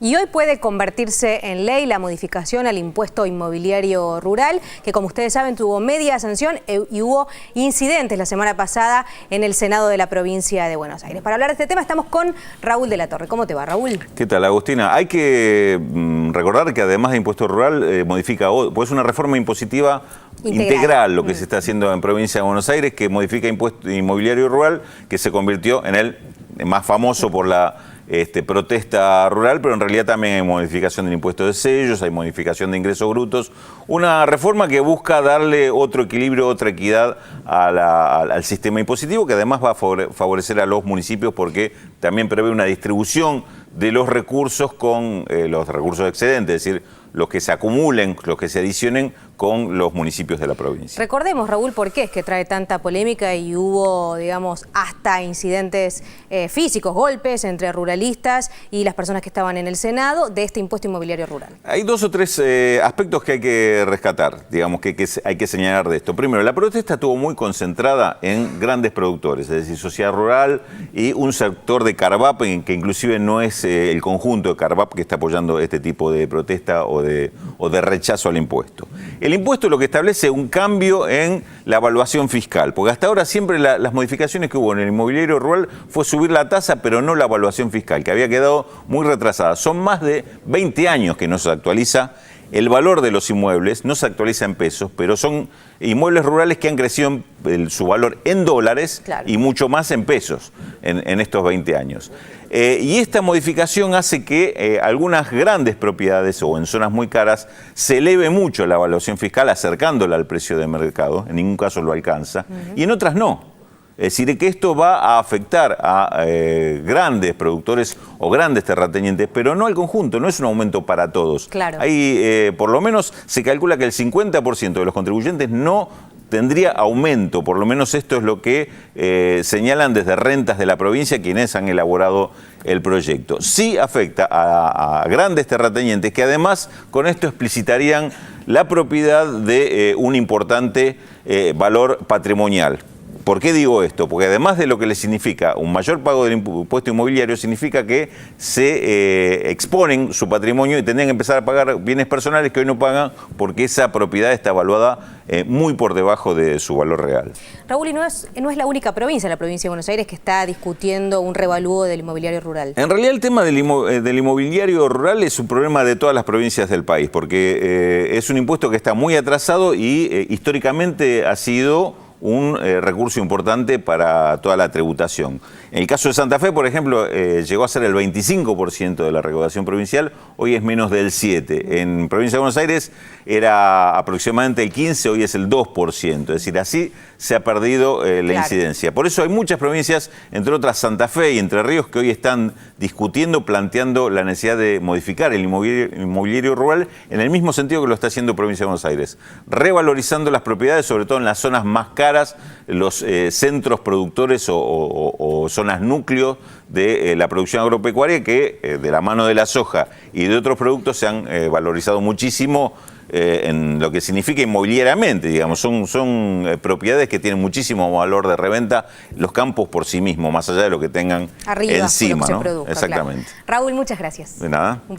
Y hoy puede convertirse en ley la modificación al impuesto inmobiliario rural, que como ustedes saben tuvo media sanción y hubo incidentes la semana pasada en el Senado de la provincia de Buenos Aires. Para hablar de este tema estamos con Raúl de la Torre. ¿Cómo te va, Raúl? ¿Qué tal, Agustina? Hay que recordar que además de impuesto rural, modifica, pues es una reforma impositiva integral lo que se está haciendo en provincia de Buenos Aires, que modifica impuesto inmobiliario rural, que se convirtió en el más famoso por la protesta rural, pero en realidad también hay modificación del impuesto de sellos, hay modificación de ingresos brutos, una reforma que busca darle otro equilibrio, otra equidad al sistema impositivo, que además va a favorecer a los municipios porque también prevé una distribución de los recursos con los recursos excedentes, es decir, los que se acumulen, los que se adicionen con los municipios de la provincia. Recordemos, Raúl, por qué es que trae tanta polémica y hubo, digamos, hasta incidentes físicos, golpes entre ruralistas y las personas que estaban en el Senado de este impuesto inmobiliario rural. Hay dos o tres aspectos que hay que rescatar, digamos, que hay que señalar de esto. Primero, la protesta estuvo muy concentrada en grandes productores, es decir, sociedad rural y un sector de Carvap, que inclusive no es el conjunto de Carvap que está apoyando este tipo de protesta o de rechazo al impuesto. El impuesto lo que establece un cambio en la evaluación fiscal, porque hasta ahora siempre las modificaciones que hubo en el inmobiliario rural fue subir la tasa, pero no la evaluación fiscal, que había quedado muy retrasada. Son más de 20 años que no se actualiza el valor de los inmuebles, no se actualiza en pesos, pero son inmuebles rurales que han crecido su valor en dólares, claro, y mucho más en pesos en estos 20 años. Y esta modificación hace que algunas grandes propiedades o en zonas muy caras se eleve mucho la evaluación fiscal acercándola al precio de mercado, en ningún caso lo alcanza, y en otras no. Es decir, que esto va a afectar a grandes productores o grandes terratenientes, pero no al conjunto, no es un aumento para todos. Claro. Hay, por lo menos se calcula que el 50% de los contribuyentes no tendría aumento, por lo menos esto es lo que señalan desde Rentas de la provincia quienes han elaborado el proyecto. Sí afecta a grandes terratenientes que además con esto explicitarían la propiedad de un importante valor patrimonial. ¿Por qué digo esto? Porque además de lo que le significa un mayor pago del impuesto inmobiliario, significa que se exponen su patrimonio y tendrían que empezar a pagar bienes personales que hoy no pagan porque esa propiedad está evaluada muy por debajo de su valor real. Raúl, y no es la única provincia, la provincia de Buenos Aires, que está discutiendo un revalúo del inmobiliario rural. En realidad el tema del inmobiliario rural es un problema de todas las provincias del país, porque es un impuesto que está muy atrasado y históricamente ha sido un recurso importante para toda la tributación. En el caso de Santa Fe, por ejemplo, llegó a ser el 25% de la recaudación provincial, hoy es menos del 7%. En provincia de Buenos Aires era aproximadamente el 15%, hoy es el 2%. Es decir, así se ha perdido la incidencia. Por eso hay muchas provincias, entre otras Santa Fe y Entre Ríos, que hoy están discutiendo, planteando la necesidad de modificar el inmobiliario rural en el mismo sentido que lo está haciendo provincia de Buenos Aires, revalorizando las propiedades, sobre todo en las zonas más caras, los centros productores o zonas núcleos de la producción agropecuaria que de la mano de la soja y de otros productos se han valorizado muchísimo en lo que significa inmobiliariamente, digamos, son propiedades que tienen muchísimo valor de reventa, los campos por sí mismos, más allá de lo que tengan arriba, encima, ¿no? Produzca, exactamente. Claro. Raúl, muchas gracias. De nada.